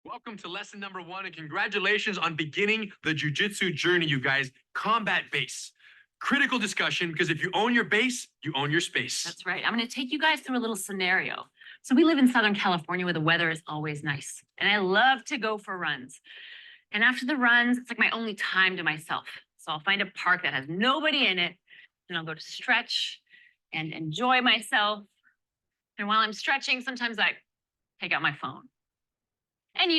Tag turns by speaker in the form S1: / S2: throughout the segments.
S1: Welcome to lesson number 1, and congratulations on beginning the jujitsu journey, you guys. Combat base. Critical discussion, because if you own your base, you own your space.
S2: That's right. I'm going to take you guys through a little scenario. So we live in Southern California where the weather is always nice. And I love to go for runs. And after the runs, it's like my only time to myself. So I'll find a park that has nobody in it, and I'll go to stretch and enjoy myself. And while I'm stretching, sometimes I take out my phone. And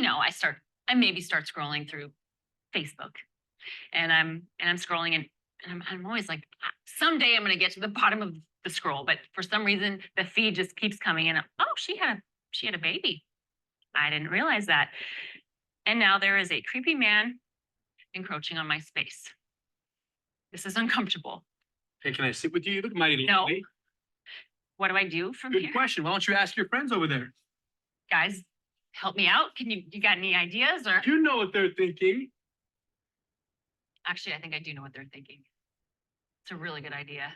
S2: I maybe start scrolling through Facebook. And I'm scrolling and I'm always like, someday I'm going to get to the bottom of the scroll, but for some reason the feed just keeps coming in. Oh, she had a baby. I didn't realize that. And now there is a creepy man encroaching on my space. This is uncomfortable.
S1: Hey, can I sit with you? You look mighty
S2: No.
S1: lovely.
S2: What do I do from
S1: Good
S2: here?
S1: question. Why don't you ask your friends over there?
S2: Guys, help me out. You got any ideas? Or
S1: You know what they're thinking.
S2: actually, I think I do know what they're thinking. It's a really good idea.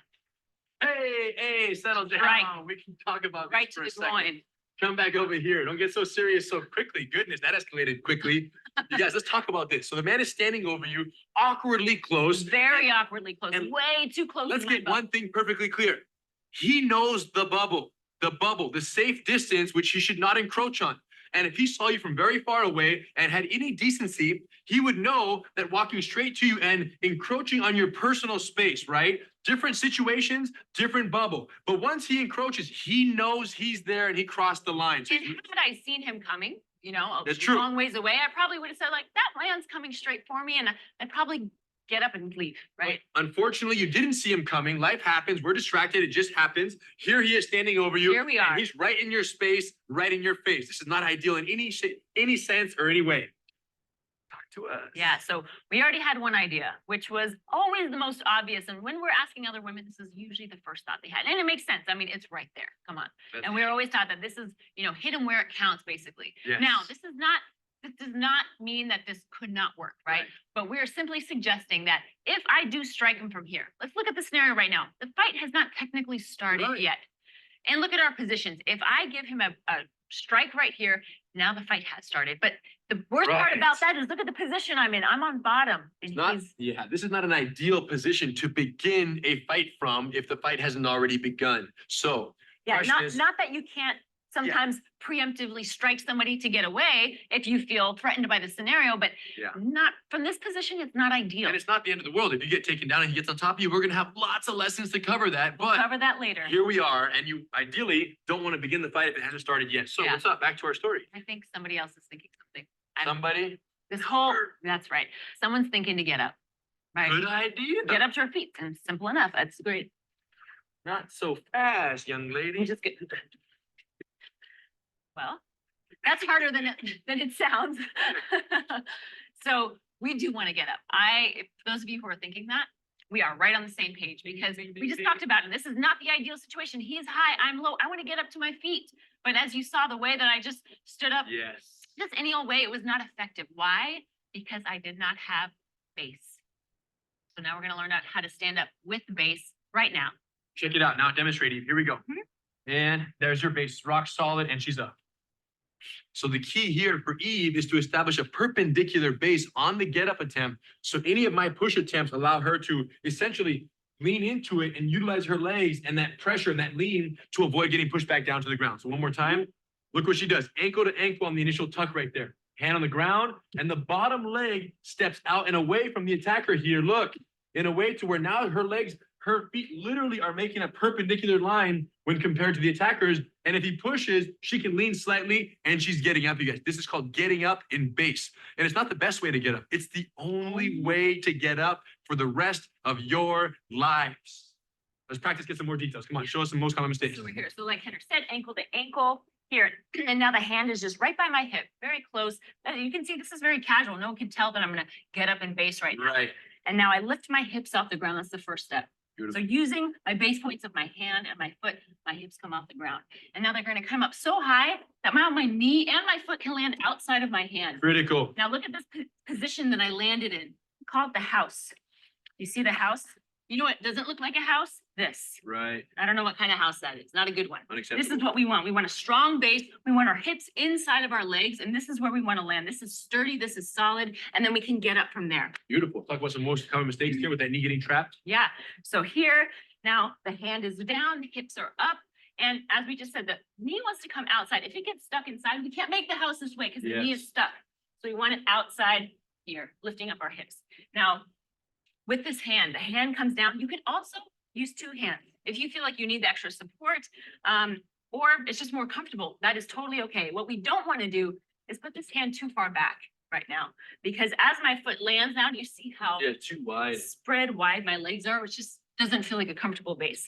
S1: Hey, settle down.
S2: Right.
S1: We can talk about
S2: Right
S1: this
S2: to
S1: for
S2: the
S1: a second.
S2: groin.
S1: Come back over here. Don't get so serious so quickly. Goodness, that escalated quickly. You guys, let's talk about this. So the man is standing over you, awkwardly close.
S2: Very awkwardly close.
S1: and
S2: Way too close.
S1: Let's
S2: to my
S1: get
S2: butt.
S1: one thing perfectly clear. He knows the bubble, the safe distance, which he should not encroach on. And if he saw you from very far away and had any decency, he would know that walking straight to you and encroaching on your personal space, right? Different situations, different bubble. But once he encroaches, he knows he's there and he crossed the line. So
S2: And had I seen him coming, a
S1: That's true.
S2: long ways away, I probably would have said, like, that man's coming straight for me. And I'd probably get up and leave, right?
S1: Unfortunately, you didn't see him coming. Life happens. We're distracted. It just happens. Here he is standing over you.
S2: Here we
S1: and
S2: are.
S1: he's right in your space, right in your face. This is not ideal in any sense or any way. Talk to us.
S2: Yeah, so we already had one idea, which was always the most obvious. And when we're asking other women, this is usually the first thought they had. And it makes sense. I mean, it's right there. Come on. And we were always taught that this is, hit them where it counts, basically.
S1: Yes.
S2: Now, this does not mean that this could not work, right? But we're simply suggesting that if I do strike him from here, let's look at the scenario right now. The fight has not technically started
S1: Right.
S2: yet. And look at our positions. If I give him a strike right here, now the fight has started. But the worst part
S1: Right.
S2: about that is look at the position I'm in. I'm on bottom. And
S1: This is not an ideal position to begin a fight from if the fight hasn't already begun. So, question is-
S2: not that you can't sometimes preemptively strike somebody to get away if you feel threatened by the scenario, but
S1: Yeah.
S2: not from this position, it's not ideal.
S1: and it's not the end of the world. If you get taken down and he gets on top of you, we're going to have lots of lessons to cover that.
S2: We'll
S1: But
S2: cover that later.
S1: here we are, and you ideally don't want to begin the fight if it hasn't started yet. So
S2: Yeah.
S1: what's up? Back to our story.
S2: I think somebody else is thinking something.
S1: Somebody,
S2: That's right. Someone's thinking to get up, right?
S1: good idea.
S2: Get up to her feet. And simple enough. That's great.
S1: Not so fast, young
S2: We
S1: lady.
S2: just get. Well, that's harder than it sounds. So we do want to get up. For those of you who are thinking that, we are right on the same page because we just talked about it. This is not the ideal situation. He's high, I'm low. I want to get up to my feet. But as you saw, the way that I just stood up,
S1: Yes.
S2: just any old way, it was not effective. Why? Because I did not have base. So now we're going to learn out how to stand up with the base right now.
S1: Check it out. Now demonstrate it. Here we go. And there's your base, rock solid, and she's up. So the key here for Eve is to establish a perpendicular base on the get up attempt. So any of my push attempts allow her to essentially lean into it and utilize her legs and that pressure and that lean to avoid getting pushed back down to the ground. So one more time, look what she does. Ankle to ankle on the initial tuck right there. Hand on the ground, and the bottom leg steps out and away from the attacker here. Look, in a way to where now her feet literally are making a perpendicular line when compared to the attackers. And if he pushes, she can lean slightly and she's getting up, you guys. This is called getting up in base. And it's not the best way to get up. It's the only way to get up for the rest of your lives. Let's practice, get some more details. Come on, show us the most common mistakes.
S2: So we're here. So like Henry said, ankle to ankle here. And now the hand is just right by my hip, very close. You can see this is very casual. No one can tell that I'm going to get up in base right now.
S1: Right.
S2: And now I lift my hips off the ground. That's the first step.
S1: Beautiful.
S2: So using my base points of my hand and my foot, my hips come off the ground. And now they're going to come up so high that my knee and my foot can land outside of my hand.
S1: Critical.
S2: Now look at this position that I landed in. We call it the house. You see the house? You know what doesn't look like a house? this.
S1: Right.
S2: I don't know what kind of house that is. Not a good one. This
S1: Unacceptable.
S2: is what we want. We want a strong base. We want our hips inside of our legs, and this is where we want to land. This is sturdy. This is solid, and then we can get up from there.
S1: Beautiful. Talk about some most common mistakes here with that knee getting trapped.
S2: Yeah. So here, now the hand is down, the hips are up. And as we just said, the knee wants to come outside. If it gets stuck inside, we can't make the house this way because the knee
S1: Yes.
S2: is stuck. So we want it outside here, lifting up our hips. Now, with this hand, the hand comes down. You can also use two hands. If you feel like you need the extra support, or it's just more comfortable, that is totally okay. What we don't want to do is put this hand too far back right now, because as my foot lands down, you see how
S1: Yeah, too wide.
S2: spread wide my legs are, which just doesn't feel like a comfortable base.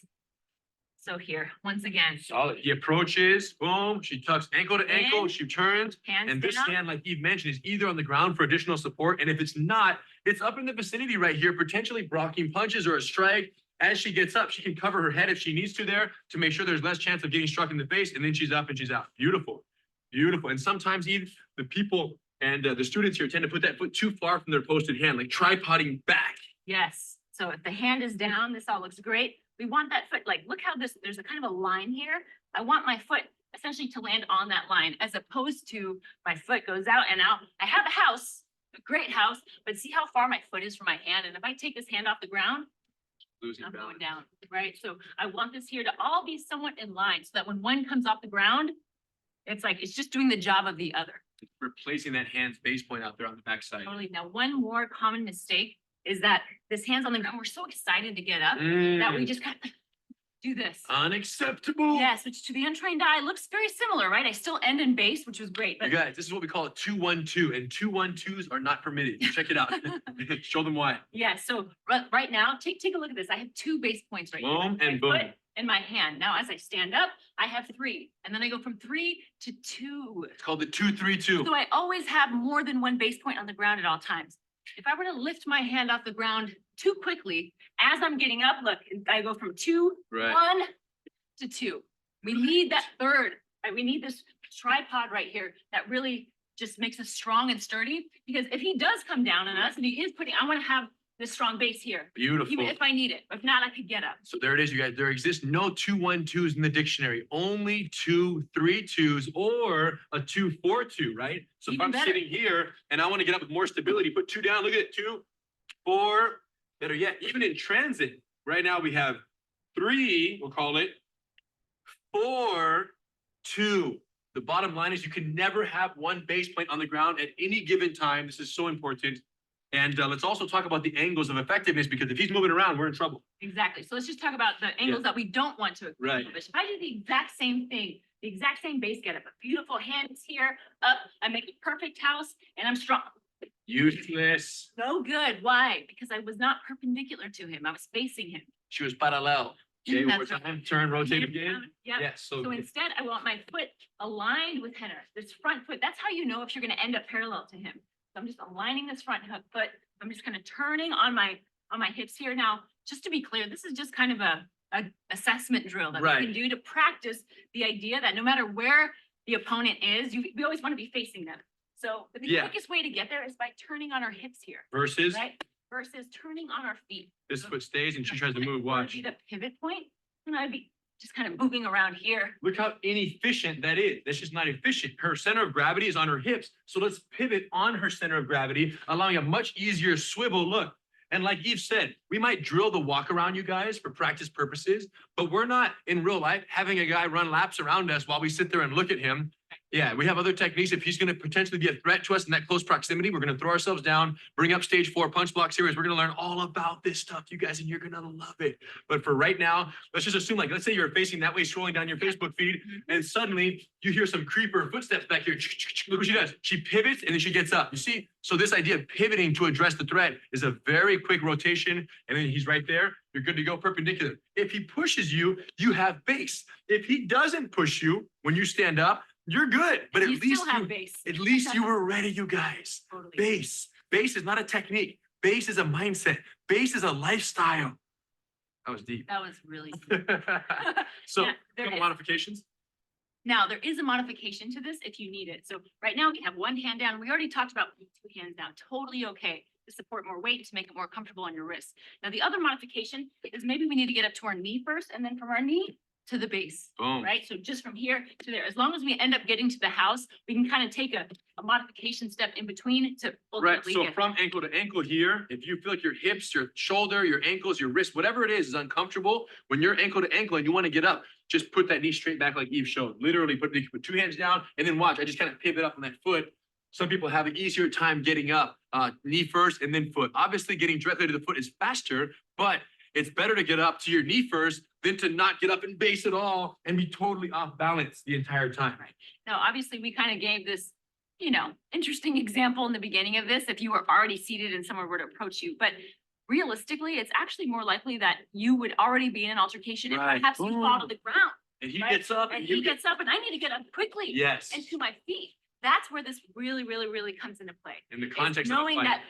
S2: So here, once again,
S1: Solid. He approaches, boom, she tucks ankle to ankle,
S2: In.
S1: she turns.
S2: hands
S1: And this
S2: down.
S1: hand, like Eve mentioned, is either on the ground for additional support, and if it's not, it's up in the vicinity right here, potentially blocking punches or a strike. As she gets up, she can cover her head if she needs to there to make sure there's less chance of getting struck in the face, and then she's up and she's out. Beautiful, beautiful. And sometimes even the people and the students here tend to put that foot too far from their posted hand, like tripoding back.
S2: Yes, so if the hand is down, this all looks great. We want that foot, like, look how there's a kind of a line here. I want my foot essentially to land on that line as opposed to my foot goes out and out. I have a house, a great house, but see how far my foot is from my hand? And if I take this hand off the ground,
S1: Losing
S2: I'm going
S1: balance.
S2: down, right? So I want this here to all be somewhat in line so that when one comes off the ground, it's like, it's just doing the job of the other.
S1: Replacing that hand's base point out there on the backside.
S2: Totally. Now, one more common mistake is that this hand's on the ground. We're so excited to get up that we just kind of do this.
S1: Unacceptable.
S2: Yes, which to the untrained eye looks very similar, right? I still end in base, which was great,
S1: You
S2: but
S1: guys, this is what we call a 2-1-2, and 2-1-2s are not permitted. Check it out. Show them why.
S2: yeah, so right now, take a look at this. I have two base points right here.
S1: Boom
S2: My
S1: and boom.
S2: foot and my hand. Now, as I stand up, I have three, and then I go from 3 to 2.
S1: It's called the 2-3-2.
S2: So I always have more than one base point on the ground at all times. If I were to lift my hand off the ground too quickly, as I'm getting up, look, I go from 2,
S1: Right.
S2: 1 to 2. We need that third, right? We need this tripod right here that really just makes us strong and sturdy. Because if he does come down on us and he is putting, I want to have this strong base here, even
S1: Beautiful.
S2: if I need it. If not, I could get up.
S1: So there it is, you guys. There exists no 2-1-2s in the dictionary, only 2-3-2s or a 2-4-2, right? So if
S2: Even
S1: I'm
S2: better.
S1: sitting here and I want to get up with more stability, put 2 down, look at it, 2, 4, better yet, even in transit, right now we have 3, we'll call it 4, 2. The bottom line is you can never have one base plate on the ground at any given time. This is so important. And let's also talk about the angles of effectiveness, because if he's moving around, we're in trouble.
S2: Exactly. So let's just talk about the angles that we don't want to
S1: Right.
S2: accomplish. If I do the exact same thing, the exact same base getup, a beautiful hands here, up, I make a perfect house and I'm strong.
S1: Useless.
S2: No good. Why? Because I was not perpendicular to him. I was facing him.
S1: She was parallel. Okay, one more
S2: That's right.
S1: time. Turn, rotate
S2: Hands
S1: again.
S2: down. Yep.
S1: Yes, so
S2: So instead, I want my foot aligned with Henner, this front foot. That's how you know if you're going to end up parallel to him. So I'm just aligning this front foot. I'm just kind of turning on my hips here. Now, just to be clear, this is just kind of a assessment drill that
S1: Right.
S2: we can do to practice the idea that no matter where the opponent is, we always want to be facing them. So the
S1: Yeah.
S2: quickest way to get there is by turning on our hips here,
S1: versus
S2: right? Versus turning on our feet.
S1: this foot stays and she tries to move,
S2: Would
S1: watch.
S2: be the pivot point, and I'd be just kind of moving around here.
S1: Look how inefficient that is. That's just not efficient. Her center of gravity is on her hips. So let's pivot on her center of gravity, allowing a much easier swivel look. And like Eve said, we might drill the walk around, you guys, for practice purposes, but we're not in real life having a guy run laps around us while we sit there and look at him. Yeah, we have other techniques. If he's going to potentially be a threat to us in that close proximity, we're going to throw ourselves down, bring up stage 4 punch block series. We're going to learn all about this stuff, you guys, and you're going to love it. But for right now, let's just assume, like, let's say you're facing that way, scrolling down your Facebook feed, and suddenly you hear some creeper footsteps back here. Look what she does. She pivots and then she gets up. You see? So this idea of pivoting to address the threat is a very quick rotation, and then he's right there. You're good to go perpendicular. If he pushes you, you have base. If he doesn't push you when you stand up, you're good. But
S2: You still have base.
S1: at least you were ready, you guys.
S2: Totally.
S1: Base. Base is not a technique. Base is a mindset. Base is a lifestyle. That was deep.
S2: That was really.
S1: So,
S2: Yeah, there
S1: couple
S2: is.
S1: modifications.
S2: Now, there is a modification to this if you need it. So right now we have one hand down. We already talked about putting 2 hands down. Totally okay.
S3: to support more weight, to make it more comfortable on your wrist. Now, the other modification is maybe we need to get up to our knee first, and then from our knee to the base,
S1: Boom.
S3: right? So just from here to there, as long as we end up getting to the house, we can kind of take a modification step in between to
S1: Right,
S3: ultimately
S1: so
S3: get.
S1: from ankle to ankle here, if you feel like your hips, your shoulder, your ankles, your wrist, whatever it is uncomfortable, when you're ankle to ankle and you want to get up, just put that knee straight back like Eve showed. Literally put 2 hands down and then watch. I just kind of pivot up on that foot. Some people have an easier time getting up, knee first and then foot. Obviously, getting directly to the foot is faster, but it's better to get up to your knee first than to not get up and base at all and be totally off balance the entire time.
S3: Right. Now, obviously, we kind of gave this, interesting example in the beginning of this, if you were already seated and someone were to approach you, but realistically, it's actually more likely that you would already be in an altercation and
S1: Right.
S3: perhaps you fall to the ground.
S1: And he
S3: Right.
S1: gets up
S3: And
S1: you
S3: he gets up and I need to get up quickly
S1: Yes,
S3: and to my feet. That's where this really, really, really comes into play.
S1: in the
S3: Is
S1: context of a
S3: knowing
S1: fight.
S3: that,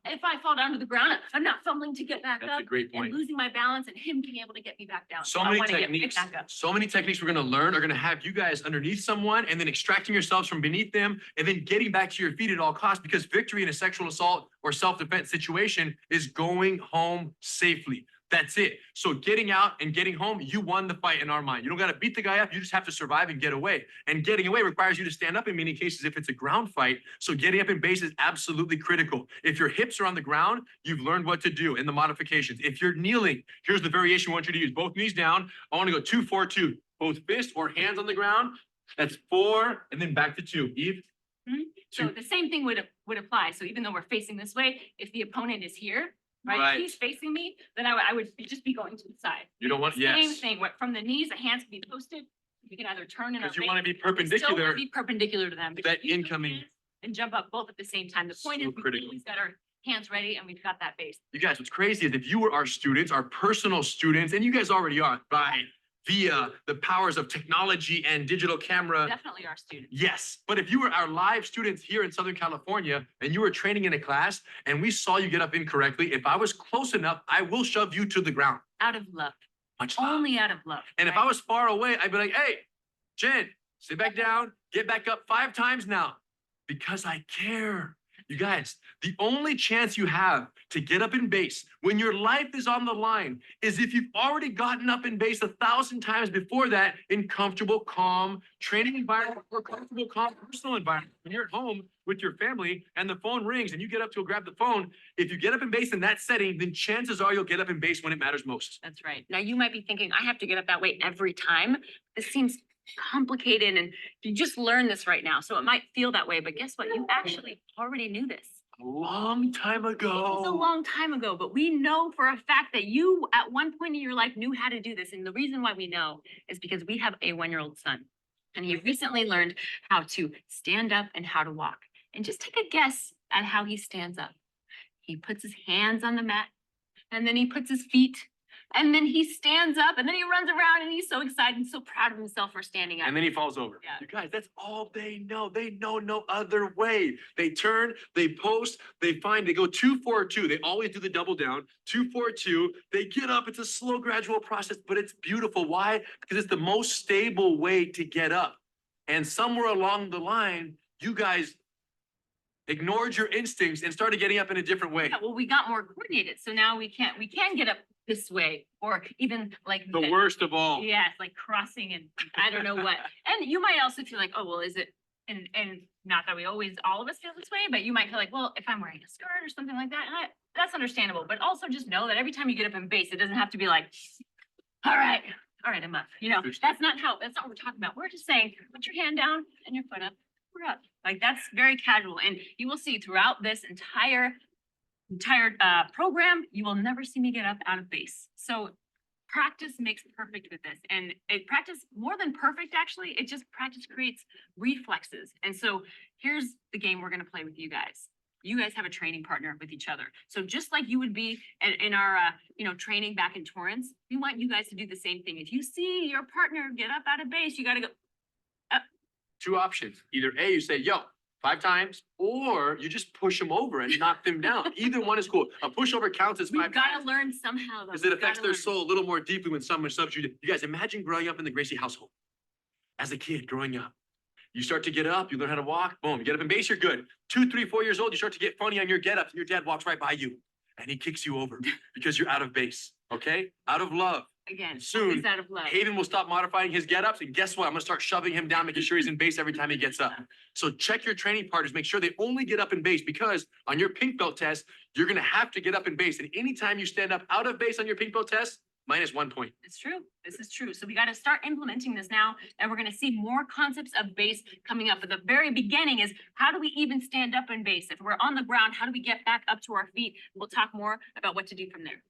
S3: if I fall down to the ground, I'm not fumbling to get back
S1: That's
S3: up
S1: a great
S3: and
S1: point.
S3: losing my balance and him being able to get me back down.
S1: So
S3: I
S1: many
S3: wanna get right
S1: techniques,
S3: back up.
S1: so many techniques we're gonna learn are gonna have you guys underneath someone and then extracting yourselves from beneath them and then getting back to your feet at all costs because victory in a sexual assault or self-defense situation is going home safely. That's it. So getting out and getting home, you won the fight in our mind. You don't gotta beat the guy up, you just have to survive and get away. And getting away requires you to stand up in many cases if it's a ground fight. So getting up in base is absolutely critical. If your hips are on the ground, you've learned what to do in the modifications. If you're kneeling, here's the variation we want you to use. Both knees down. I wanna go 2-4-2. Both fists or hands on the ground. That's 4 and then back to 2. Eve?
S3: So the same thing would apply. So even though we're facing this way, if the opponent is here, right,
S1: Right.
S3: if he's facing me, then I would just be going to the side.
S1: You don't want,
S3: Same
S1: yes.
S3: thing, from the knees, the hands can be posted. We can either turn in our
S1: Because you
S3: face.
S1: wanna be
S3: but we still wanna
S1: perpendicular.
S3: Be perpendicular to them. because
S1: That
S3: we can
S1: incoming-
S3: hands And jump up both at the same time. The point
S1: So
S3: is, we've
S1: critical.
S3: always got our hands ready and we've got that base.
S1: You guys, what's crazy is if you were our students, our personal students, and you guys already are, via the powers of technology and digital camera.
S3: Definitely our students.
S1: Yes, but if you were our live students here in Southern California and you were training in a class and we saw you get up incorrectly, if I was close enough, I will shove you to the ground.
S3: Out of love,
S1: Much love.
S3: only out of love.
S1: And if
S3: right?
S1: I was far away, I'd be like, hey, Jen, sit back down, get back up 5 times now because I care. You guys, the only chance you have to get up in base when your life is on the line is if you've already gotten up in base 1,000 times before that in comfortable, calm training environment or comfortable, calm personal environment. When you're at home with your family and the phone rings and you get up to grab the phone, if you get up in base in that setting, then chances are you'll get up in base when it matters most.
S2: That's right. Now you might be thinking, I have to get up that way every time. This seems complicated and you just learned this right now. So it might feel that way, but guess what? You actually already knew this.
S1: A long time
S2: It was a
S1: ago.
S2: long time ago, but we know for a fact that you at one point in your life knew how to do this. And the reason why we know is because we have a 1-year-old son. And he recently learned how to stand up and how to walk. And just take a guess at how he stands up. He puts his hands on the mat and then he puts his feet and then he stands up and then he runs around and he's so excited and so proud of himself for standing up.
S1: And then he falls over.
S2: Yeah.
S1: You guys, that's all they know. They know no other way. They turn, they post, they go 2-4-2. They always do the double down, 2-4-2. They get up. It's a slow, gradual process, but it's beautiful. Why? Because it's the most stable way to get up. And somewhere along the line, you guys ignored your instincts and started getting up in a different way.
S3: Yeah, well, we got more coordinated. So now we can get up this way or even like.
S1: The worst of all.
S3: Yes, like crossing and I don't know what. And you might also feel like, oh, well, is it, and not that all of us feel this way, but you might feel like, well, if I'm wearing a skirt or something like that, that's understandable. But also just know that every time you get up in base, it doesn't have to be like, all right, I'm up. That's not what we're talking about. We're just saying, put your hand down and your foot up, we're up. Like that's very casual. And you will see throughout this entire program, you will never see me get up out of base. So practice makes perfect with this. And practice more than perfect, actually, it just practice creates reflexes. And so here's the game we're gonna play with you guys. You guys have a training partner with each other. So just like you would be in our training back in Torrance, we want you guys to do the same thing. If you see your partner get up out of base, you gotta go,
S1: 2 options. Either A, you say, yo, 5 times, or you just push them over and knock them down. Either one is cool. A pushover counts as 5
S3: we've gotta
S1: times.
S3: learn somehow though.
S1: Because it
S3: We've
S1: affects
S3: gotta
S1: their
S3: learn.
S1: soul a little more deeply when someone subs you. You guys imagine growing up in the Gracie household. As a kid growing up, You start to get up, you learn how to walk, boom, you get up in base, you're good. 2, 3, 4 years old, you start to get funny on your get up. Your dad walks right by you and he kicks you over because you're out of base, okay? Out of love.
S2: Again,
S1: Soon,
S2: always out of love.
S1: Haven will stop modifying his get-ups, and guess what? I'm gonna start shoving him down, making sure he's in base every time he gets up. So check your training partners, make sure they only get up in base, because on your pink belt test, you're gonna have to get up in base. And anytime you stand up out of base on your pink belt test, -1 point.
S3: It's true. This is true. So we got to start implementing this now, and we're going to see more concepts of base coming up. But the very beginning is, how do we even stand up in base? If we're on the ground, how do we get back up to our feet? We'll talk more about what to do from there.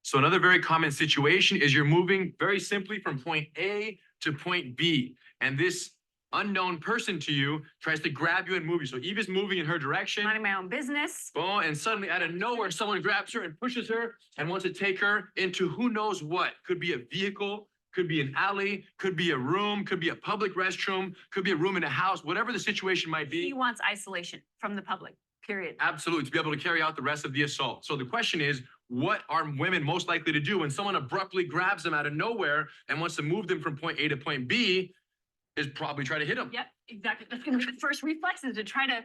S1: So another very common situation is you're moving very simply from point A to point B. And this unknown person to you tries to grab you and move you. So Eve is moving in her direction.
S2: Minding my own business.
S1: Boom, and suddenly out of nowhere, someone grabs her and pushes her and wants to take her into who knows what. Could be a vehicle, could be an alley, could be a room, could be a public restroom, could be a room in a house, whatever the situation might be.
S2: He wants isolation from the public, period.
S1: Absolutely, to be able to carry out the rest of the assault. So the question is, what are women most likely to do when someone abruptly grabs them out of nowhere and wants to move them from point A to point B? Is probably try to hit them.
S2: Yep, exactly. That's gonna be the first reflex, is to try to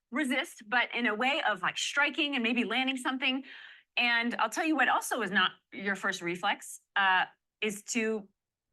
S2: resist, but in a way of like striking and maybe landing something. And I'll tell you what also is not your first reflex, is to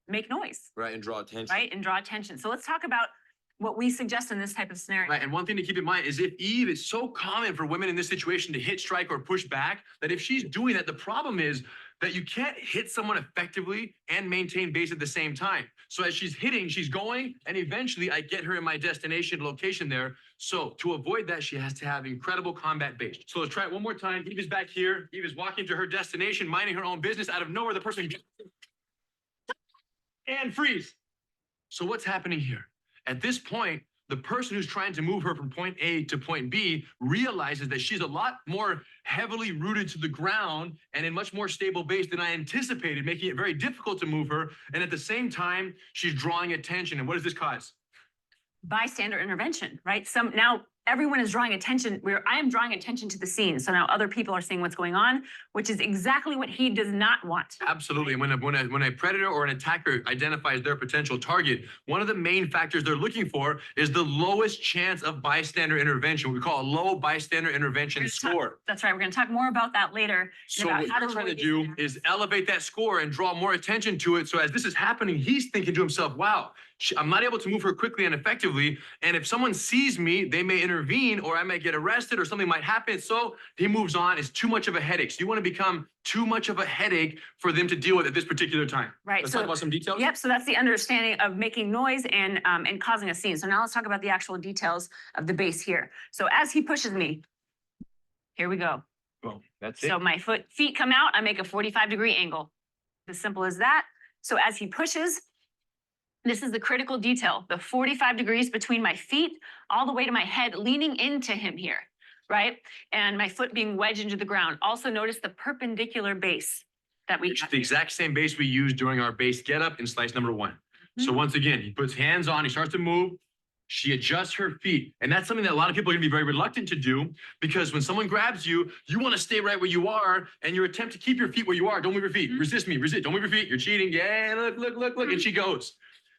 S2: make noise,
S1: Right, and draw attention.
S2: right? And draw attention. So let's talk about what we suggest in this type of scenario.
S1: Right, and one thing to keep in mind is if Eve, it's so common for women in this situation to hit, strike, or push back, that if she's doing that, the problem is that you can't hit someone effectively and maintain base at the same time. So as she's hitting, she's going, and eventually I get her in my destination location there. So to avoid that, she has to have incredible combat base. So let's try it one more time. Eve is back here. Eve is walking to her destination, minding her own business. Out of nowhere, the person and freeze. So what's happening here? At this point, the person who's trying to move her from point A to point B realizes that she's a lot more heavily rooted to the ground and in much more stable base than I anticipated, making it very difficult to move her. And at the same time, she's drawing attention. And what does this cause?
S2: Bystander intervention, right? Now everyone is drawing attention, I am drawing attention to the scene. So now other people are seeing what's going on, which is exactly what he does not want.
S1: Absolutely. When a predator or an attacker identifies their potential target, one of the main factors they're looking for is the lowest chance of bystander intervention. What we call a low bystander intervention score.
S2: That's right. We're going to talk more about that later.
S1: So
S2: about
S1: what
S2: how to
S1: you're trying to
S2: avoid these
S1: do
S2: scenarios.
S1: is elevate that score and draw more attention to it. So as this is happening, he's thinking to himself, wow, I'm not able to move her quickly and effectively. And if someone sees me, they may intervene, or I might get arrested, or something might happen. So he moves on. It's too much of a headache. So you want to become too much of a headache for them to deal with at this particular time.
S2: Right.
S1: Let's
S2: So
S1: talk about some details.
S2: yep, so that's the understanding of making noise and causing a scene. So now let's talk about the actual details of the base here. So as he pushes me, here we go.
S1: Well, that's it.
S2: So my feet come out, I make a 45-degree angle. As simple as that. So as he pushes, this is the critical detail, the 45 degrees between my feet, all the way to my head, leaning into him here, right? And my foot being wedged into the ground. Also notice the perpendicular base that we
S1: It's
S2: have
S1: the
S2: here.
S1: exact same base we used during our base getup in slice number 1. So
S2: Mhm.
S1: once again, he puts hands on, he starts to move. She adjusts her feet. And that's something that a lot of people are gonna be very reluctant to do, because when someone grabs you, you wanna stay right where you are, and your attempt to keep your feet where you are, don't move your feet,
S2: Mhm.
S1: resist me, resist, don't move your feet, you're cheating, yeah, look, and she goes.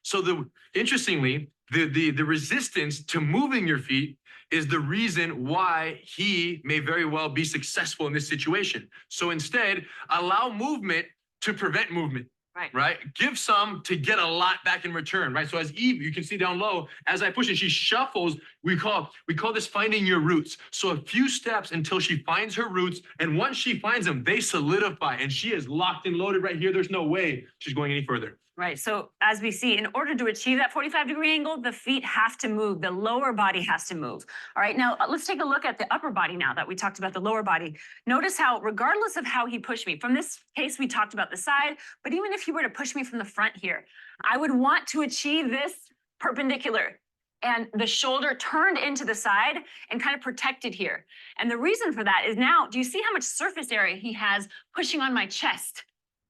S1: So interestingly, the resistance to moving your feet is the reason why he may very well be successful in this situation. So instead, allow movement to prevent movement. Right? Give some to get a lot back in return, right? So as Eve, you can see down low, as I push and she shuffles, we call this finding your roots. So a few steps until she finds her roots. And once she finds them, they solidify, and she is locked and loaded right here. There's no way she's going any further.
S2: Right, so as we see, in order to achieve that 45-degree angle, the feet have to move, the lower body has to move. All right, now let's take a look at the upper body now that we talked about the lower body. Notice how, regardless of how he pushed me, from this case, we talked about the side, but even if he were to push me from the front here, I would want to achieve this perpendicular and the shoulder turned into the side and kind of protected here. And the reason for that is now, do you see how much surface area he has pushing on my chest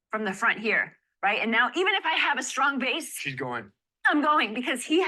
S2: from the front here? Right, and now even if I have a strong base,
S1: She's going.
S2: I'm going because he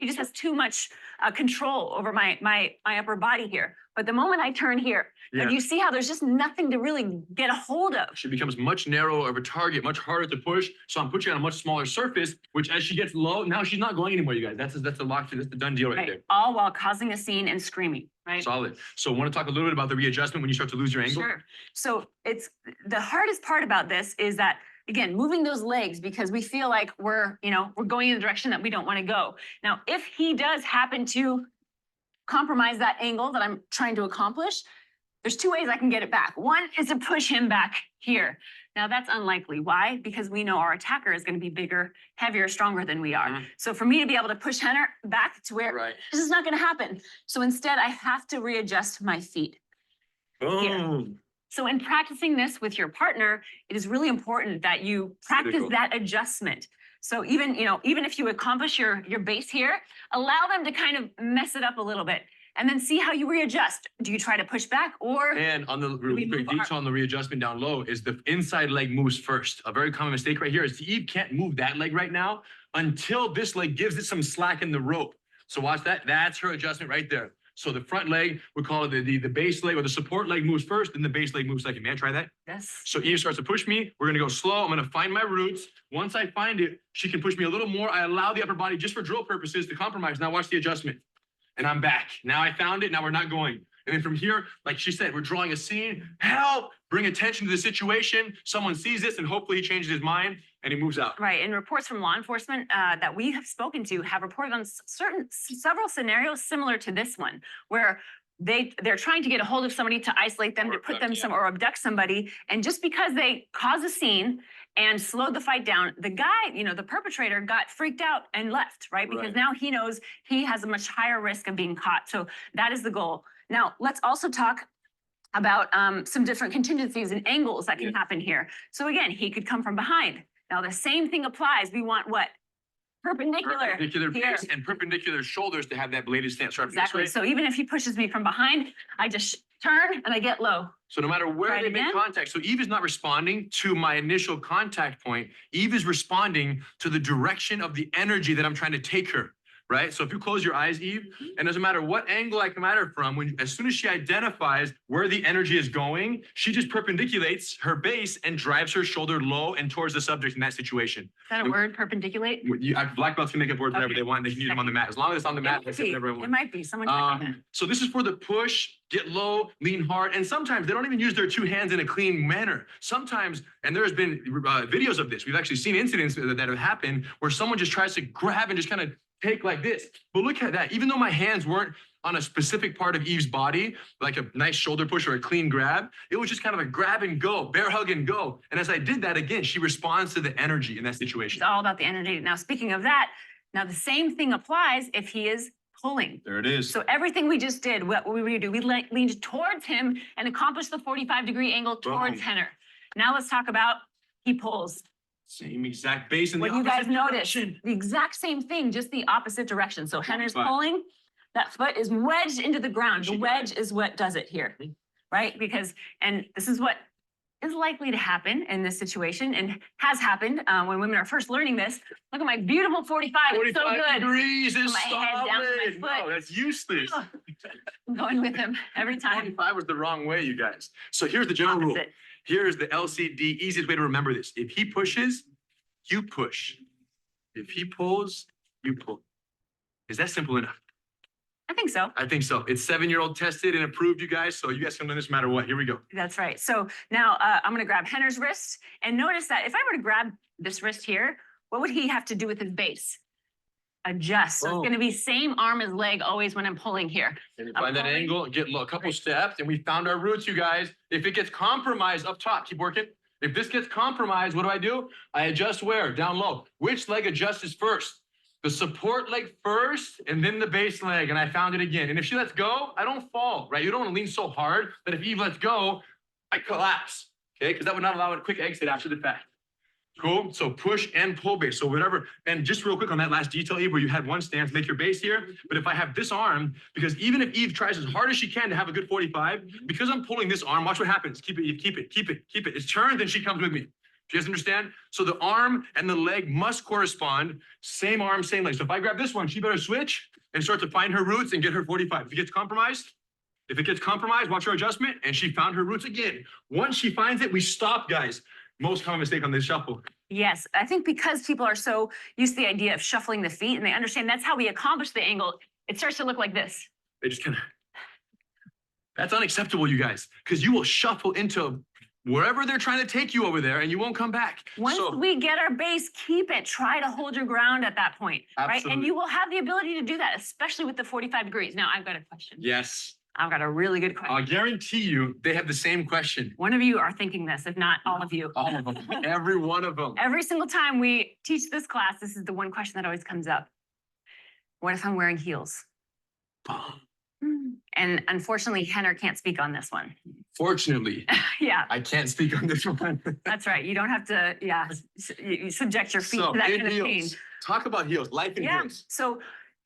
S2: just has too much control over my upper body here. But the moment I turn here,
S1: Yeah.
S2: you see how there's just nothing to really get a hold of.
S1: She becomes much narrower of a target, much harder to push. So I'm pushing on a much smaller surface, which as she gets low, now she's not going anymore, you guys. That's the lock, that's the done deal right there.
S2: All while causing a scene and screaming, right?
S1: Solid. So want to talk a little bit about the readjustment when you start to lose your angle?
S2: Sure. So it's the hardest part about this is that, again, moving those legs because we feel like we're going in the direction that we don't want to go. Now, if he does happen to compromise that angle that I'm trying to accomplish, there's two ways I can get it back. One is to push him back here. Now that's unlikely. Why? Because we know our attacker is going to be bigger, heavier, stronger than we are.
S1: Mhm.
S2: So for me to be able to push Henner back to where
S1: Right.
S2: this is not going to happen. So instead I have to readjust my feet.
S1: Boom.
S2: So in practicing this with your partner, it is really important that you practice
S1: Critical.
S2: that adjustment. So even if you accomplish your base here, allow them to kind of mess it up a little bit and then see how you readjust. Do you try to push back or
S1: And on the
S2: we
S1: quick
S2: move our-
S1: detail on the readjustment down low is the inside leg moves first. A very common mistake right here is Eve can't move that leg right now until this leg gives it some slack in the rope. So watch that. That's her adjustment right there. So the front leg, we call it the base leg or the support leg moves first, then the base leg moves second. May I try that?
S2: Yes.
S1: So Eve starts to push me. We're gonna go slow. I'm gonna find my roots. Once I find it, she can push me a little more. I allow the upper body just for drill purposes to compromise. Now watch the adjustment. And I'm back. Now I found it. Now we're not going. And then from here, like she said, we're drawing a scene. Help! Bring attention to the situation. Someone sees this and hopefully he changes his mind and he moves out.
S2: Right. And reports from law enforcement that we have spoken to have reported on several scenarios similar to this one, where they're trying to get a hold of somebody to isolate them,
S1: Or
S2: to put
S1: abduct,
S2: them or abduct somebody. And just because they cause a scene and slowed the fight down, the guy, the perpetrator got freaked out and left, right? Because
S1: Right.
S2: now he knows he has a much higher risk of being caught. So that is the goal. Now, let's also talk about some different contingencies and angles that can
S1: Yeah.
S2: happen here. So again, he could come from behind. Now, the same thing applies. We want what? Perpendicular.
S1: Perpendicular
S2: here.
S1: base and perpendicular shoulders to have that bladed stance sharp this
S2: Exactly.
S1: way.
S2: So even if he pushes me from behind, I just turn and I get low.
S1: So no matter where
S2: Try it
S1: they make
S2: again.
S1: contact, so Eve is not responding to my initial contact point. Eve is responding to the direction of the energy that I'm trying to take her, right? So if you close your eyes, Eve, and doesn't matter what angle I come at her from, as soon as she identifies where the energy is going, she just perpendiculates her base and drives her shoulder low and towards the subject in that situation.
S2: Is that a word, perpendiculate?
S1: Black belts can make up words whatever
S2: Okay.
S1: they want. They can use them on the mat. As long as it's on the mat, that's whatever I
S2: It
S1: want.
S2: might be. Someone check that.
S1: So this is for the push, get low, lean hard, and sometimes they don't even use their two hands in a clean manner. Sometimes, and there's been videos of this, we've actually seen incidents that have happened where someone just tries to grab and just kind of take like this. But look at that, even though my hands weren't on a specific part of Eve's body, like a nice shoulder push or a clean grab, it was just kind of a grab and go, bear hug and go. And as I did that again, she responds to the energy in that situation.
S2: It's all about the energy. Now, speaking of that, now the same thing applies if he is pulling.
S1: There it is.
S2: So everything we just did, what we do, we leaned towards him and accomplished the 45-degree angle towards
S1: Boom.
S2: Henner. Now let's talk about he pulls.
S1: Same exact base in the
S2: What you guys
S1: opposite
S2: notice,
S1: direction.
S2: the exact same thing, just the opposite direction. So Henner's
S1: 45.
S2: pulling, that foot is wedged into the ground. The
S1: She got
S2: wedge is what does it here,
S1: Mhm.
S2: right? And this is what is likely to happen in this situation and has happened when women are first learning this. Look at my beautiful 45, it's so
S1: 45
S2: good.
S1: degrees is
S2: Put my head down to my
S1: solid. No,
S2: foot.
S1: that's useless.
S2: Oh, I'm going with him every time.
S1: 25 was the wrong way, you guys. So here's the general rule.
S2: Opposite.
S1: Here's the LCD, easiest way to remember this. If he pushes, you push. If he pulls, you pull. Is that simple enough?
S2: I think so.
S1: I think so. It's 7-year-old tested and approved, you guys. So you guys can learn this no matter what. Here we go.
S2: That's right. So now I'm going to grab Henner's wrist and notice that if I were to grab this wrist here, what would he have to do with his base? Adjust. So it's
S1: Boom.
S2: going to be same arm as leg always when I'm pulling here.
S1: And you
S2: I'm
S1: find that
S2: pulling.
S1: angle, get a couple steps, and we found our roots, you guys. If it gets compromised up top, keep working. If this gets compromised, what do? I adjust where? Down low. Which leg adjusts first? The support leg first, and then the base leg, and I found it again. And if she lets go, I don't fall, right? You don't want to lean so hard that if Eve lets go, I collapse, okay? Because that would not allow a quick exit after the fact. Cool, so push and pull base, so whatever. And just real quick on that last detail, Eve, where you had one stance, make your base here. But if I have this arm, because even if Eve tries as hard as she can to have a good 45, because I'm pulling this arm, watch what happens. Keep it, Eve, keep it, keep it, keep it. It's turned and she comes with me. Do you guys understand? So the arm and the leg must correspond. Same arm, same leg. So if I grab this one, she better switch and start to find her roots and get her 45. If it gets compromised, watch her adjustment, and she found her roots again. Once she finds it, we stop, guys. Most common mistake on this shuffle.
S2: Yes, I think because people are so used to the idea of shuffling the feet and they understand that's how we accomplish the angle, it starts to look like this.
S1: They just kind of, that's unacceptable, you guys, because you will shuffle into wherever they're trying to take you over there and you won't come back.
S2: Once
S1: So-
S2: we get our base, keep it. Try to hold your ground at that point, right? And
S1: Absolutely.
S2: you will have the ability to do that, especially with the 45 degrees. Now, I've got a question.
S1: Yes,
S2: I've got a really good question.
S1: I'll guarantee you they have the same question.
S2: One of you are thinking this, if not all of you.
S1: All of them, every one of them.
S2: Every single time we teach this class, this is the one question that always comes up. What if I'm wearing heels? And unfortunately, Henner can't speak on this one.
S1: Fortunately,
S2: Yeah,
S1: I can't speak on this one.
S2: that's right. You don't have to, you subject your feet
S1: So,
S2: to that
S1: in
S2: kind of pain.
S1: heels, talk about heels, life in
S2: Yeah,
S1: heels.
S2: so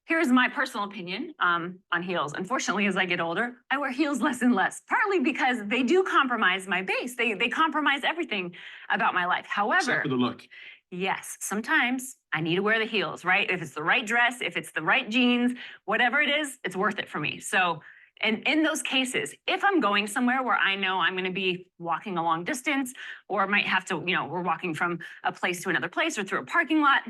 S2: here's my personal opinion on heels. Unfortunately, as I get older, I wear heels less and less, partly because they do compromise my base. They compromise everything about my life. However,
S1: Except for the look.
S2: yes, sometimes I need to wear the heels, right? If it's the right dress, if it's the right jeans, whatever it is, it's worth it for me. So, and in those cases, if I'm going somewhere where I know I'm going to be walking a long distance or might have to, we're walking from a place to another place or through a parking lot,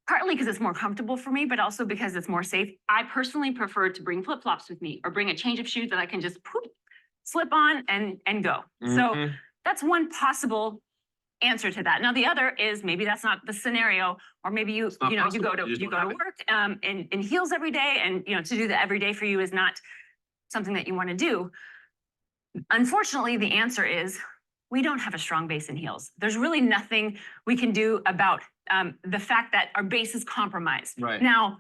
S2: partly because it's more comfortable for me, but also because it's more safe, I personally prefer to bring flip-flops with me or bring a change of shoes that I can just poof, slip on and go. So
S1: Mhm.
S2: that's one possible answer to that. Now, the other is maybe that's not the scenario, or maybe you
S1: not
S2: you
S1: possible.
S2: go to
S1: You just
S2: you
S1: don't
S2: go
S1: have
S2: to work in heels every day, and to do the everyday for you is not something that you want to do. Unfortunately, the answer is we don't have a strong base in heels. There's really nothing we can do about the fact that our base is compromised.
S1: Right.
S2: Now,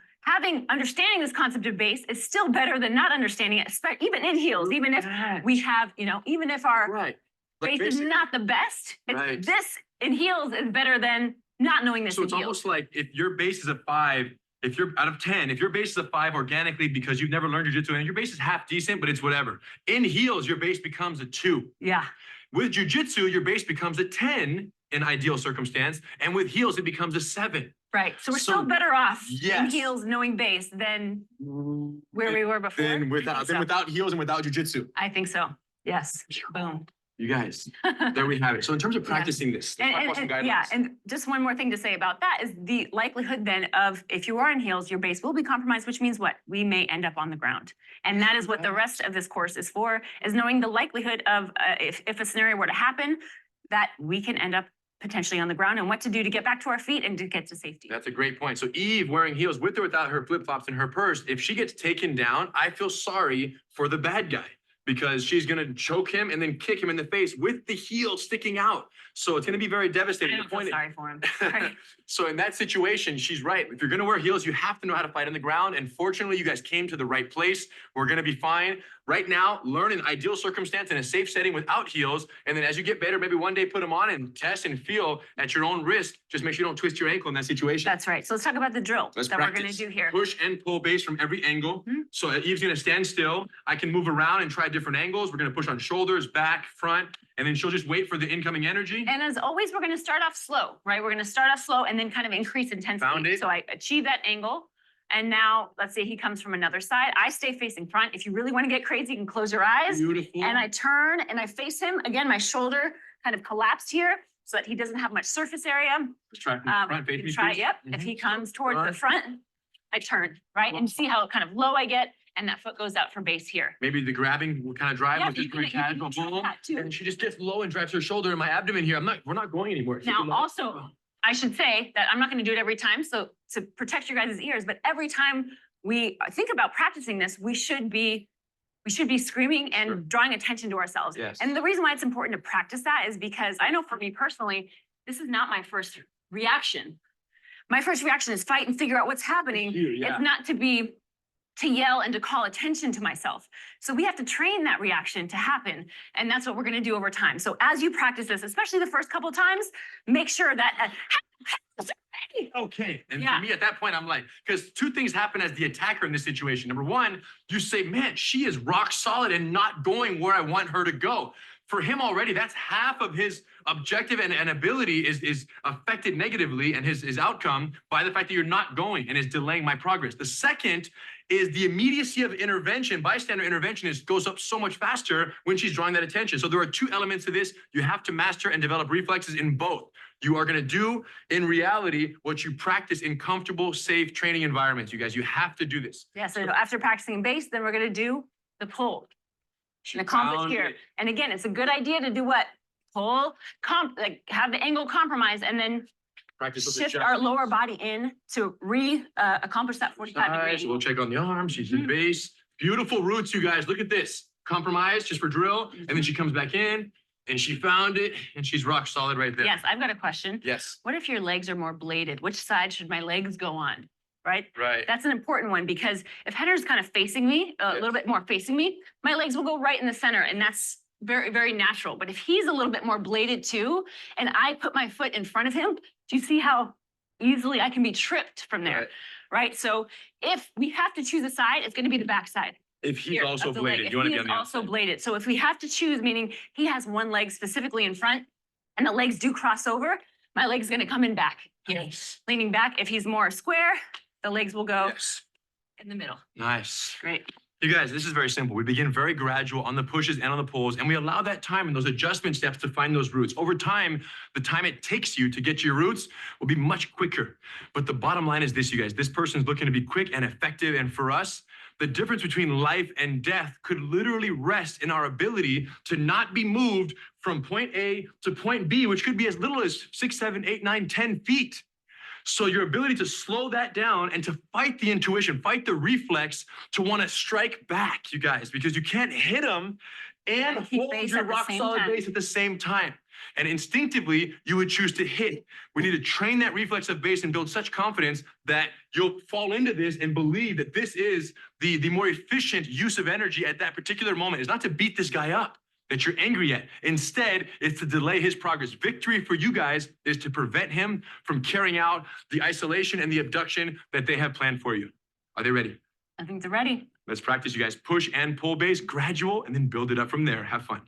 S2: understanding this concept of base is still better than not understanding it, even in heels, even if we have, even if our
S1: Right. Like
S2: base is
S1: basic-
S2: not the best.
S1: Right.
S2: This in heels is better than not knowing this
S1: So
S2: in
S1: it's
S2: heels.
S1: almost like if your base is a 5, if you're out of 10, if your base is a 5 organically because you've never learned jujitsu and your base is half decent, but it's whatever. In heels, your base becomes a 2.
S2: Yeah,
S1: With jujitsu, your base becomes a 10 in ideal circumstance, and with heels, it becomes a 7.
S2: right. So we're
S1: So,
S2: still better off in
S1: yes.
S2: heels knowing base than where we were before.
S1: Then
S2: I
S1: without,
S2: think
S1: then
S2: so.
S1: without heels and without jujitsu.
S2: I think so. Yes. Boom.
S1: You guys, there we have it. So in terms of
S2: Yeah.
S1: practicing this, let's talk about some
S2: Yeah,
S1: guidelines.
S2: and just one more thing to say about that is the likelihood then of if you are in heels, your base will be compromised, which means what? We may end up on the ground. And that is what the rest of this course is for, is knowing the likelihood of if a scenario were to happen, that we can end up potentially on the ground and what to do to get back to our feet and to get to safety.
S1: That's a great point. So Eve wearing heels with or without her flip-flops and her purse, if she gets taken down, I feel sorry for the bad guy because she's going to choke him and then kick him in the face with the heel sticking out. So it's going to be very
S2: I
S1: devastating.
S2: don't
S1: The
S2: feel
S1: point
S2: sorry for him. Sorry.
S1: So in that situation, she's right. If you're going to wear heels, you have to know how to fight on the ground. And fortunately, you guys came to the right place. We're going to be fine. Right now, learn an ideal circumstance in a safe setting without heels. And then as you get better, maybe one day put them on and test and feel at your own risk. Just make sure you don't twist your ankle in that situation.
S2: That's right. So let's talk about the drill
S1: Let's
S2: that we're
S1: practice.
S2: going to do here.
S1: Push and pull base from every angle.
S2: Mhm.
S1: So Eve's gonna stand still. I can move around and try different angles. We're gonna push on shoulders, back, front, and then she'll just wait for the incoming energy.
S2: And as always, we're going to start off slow, right? We're going to start off slow and then kind of increase intensity.
S1: Found it.
S2: So I achieve that angle. And now let's say he comes from another side. I stay facing front. If you really want to get crazy, you can close your eyes.
S1: Beautiful.
S2: And I turn and I face him. Again, my shoulder kind of collapsed here so that he doesn't have much surface area.
S1: Let's try from front,
S2: You
S1: face
S2: can
S1: me,
S2: try,
S1: please.
S2: yep. If he comes towards the
S1: Front.
S2: front, I turn, right? And see how kind of low I get and that foot goes out for base here.
S1: Maybe the grabbing will kind of drive
S2: Yeah,
S1: with just
S2: you can-
S1: very
S2: you can
S1: casual
S2: try
S1: boom.
S2: that too.
S1: And she just gets low and drives her shoulder in my abdomen here. We're not going anywhere. Keep it
S2: Now,
S1: low.
S2: also, I should say that I'm not going to do it every time. So to protect your guys' ears, but every time we think about practicing this, we should be screaming and
S1: Sure.
S2: drawing attention to ourselves.
S1: Yes.
S2: And the reason why it's important to practice that is because I know for me personally, this is not my first reaction. My first reaction is fight and figure out what's happening.
S1: Yeah.
S2: It's not to yell and to call attention to myself. So we have to train that reaction to happen. And that's what we're going to do over time. So as you practice this, especially the first couple of times, make sure that
S1: Okay. And
S2: Yeah.
S1: for me at that point, I'm like, because two things happen as the attacker in this situation. Number one, you say, man, she is rock solid and not going where I want her to go. for him already, that's half of his objective and ability is affected negatively and his outcome by the fact that you're not going and is delaying my progress. The second is the immediacy of intervention. Bystander intervention goes up so much faster when she's drawing that attention. So there are two elements to this. You have to master and develop reflexes in both. You are going to do in reality what you practice in comfortable, safe training environments. You guys, you have to do this.
S2: Yeah, so after practicing base, then we're gonna do the pull. And accomplish
S1: Found
S2: here.
S1: it.
S2: And again, it's a good idea to do what? Pull, like have the angle compromise and then
S1: Practice with
S2: shift
S1: the
S2: our
S1: chest.
S2: lower body in to accomplish that 45
S1: Nice.
S2: degree.
S1: We'll check on the arms. She's in
S2: Mhm.
S1: base. Beautiful roots, you guys. Look at this. Compromise just for drill. And then she comes back in and she found it and she's rock solid right there.
S2: Yes, I've got a question.
S1: Yes.
S2: What if your legs are more bladed? Which side should my legs go on? Right?
S1: Right.
S2: That's an important one because if Henner's kind of facing me, a little bit more facing me, my legs will go right in the center and that's very, very natural. But if he's a little bit more bladed too, and I put my foot in front of him, do you see how easily I can be tripped from there? Right? So if we have to choose a side, it's going to be the back side.
S1: If he's
S2: Here,
S1: also
S2: of the leg.
S1: bladed,
S2: If
S1: you want to
S2: he
S1: be
S2: is
S1: on the
S2: also
S1: outside.
S2: bladed. So if we have to choose, meaning he has one leg specifically in front and the legs do cross over, my leg's going to come in back here,
S1: Nice.
S2: leaning back. If he's more square, the legs will go
S1: Yes.
S2: in the middle.
S1: Nice.
S2: Great.
S1: You guys, this is very simple. We begin very gradual on the pushes and on the pulls, and we allow that time and those adjustment steps to find those roots. Over time, the time it takes you to get to your roots will be much quicker. But the bottom line is this, you guys, this person's looking to be quick and effective. And for us, the difference between life and death could literally rest in our ability to not be moved from point A to point B, which could be as little as 6, 7, 8, 9, 10 feet. So your ability to slow that down and to fight the intuition, fight the reflex to want to strike back, you guys, because you can't hit them and
S2: And keep
S1: hold
S2: base
S1: your
S2: at the
S1: rock
S2: same
S1: solid
S2: time.
S1: base at the same time. And instinctively, you would choose to hit. We need to train that reflex of base and build such confidence that you'll fall into this and believe that this is the more efficient use of energy at that particular moment. It's not to beat this guy up that you're angry at. Instead, it's to delay his progress. Victory for you guys is to prevent him from carrying out the isolation and the abduction that they have planned for you. Are they ready?
S2: I think they're ready.
S1: Let's practice, you guys. Push and pull base, gradual, and then build it up from there. Have fun.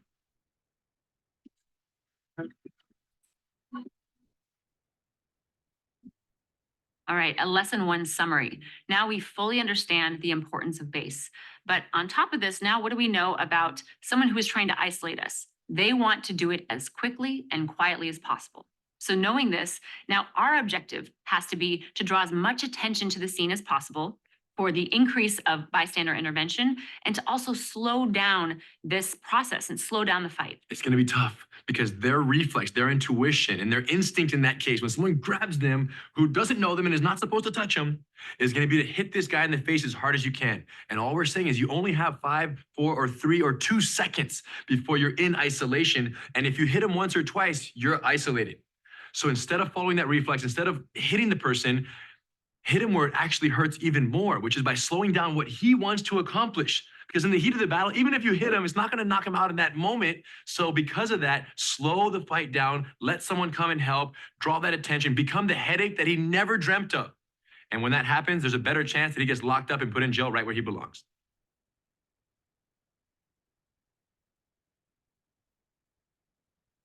S2: All right, a lesson one summary. Now we fully understand the importance of base. But on top of this, now what do we know about someone who is trying to isolate us? They want to do it as quickly and quietly as possible. So knowing this, now our objective has to be to draw as much attention to the scene as possible for the increase of bystander intervention and to also slow down this process and slow down the fight.
S1: It's going to be tough because their reflex, their intuition, and their instinct in that case, when someone grabs them who doesn't know them and is not supposed to touch them, is going to be to hit this guy in the face as hard as you can. And all we're saying is you only have 5, 4, or 3, or 2 seconds before you're in isolation. And if you hit him once or twice, you're isolated. So instead of following that reflex, instead of hitting the person, hit him where it actually hurts even more, which is by slowing down what he wants to accomplish. Because in the heat of the battle, even if you hit him, it's not going to knock him out in that moment. So because of that, slow the fight down, let someone come and help, draw that attention, become the headache that he never dreamt of. And when that happens, there's a better chance that he gets locked up and put in jail right where he belongs.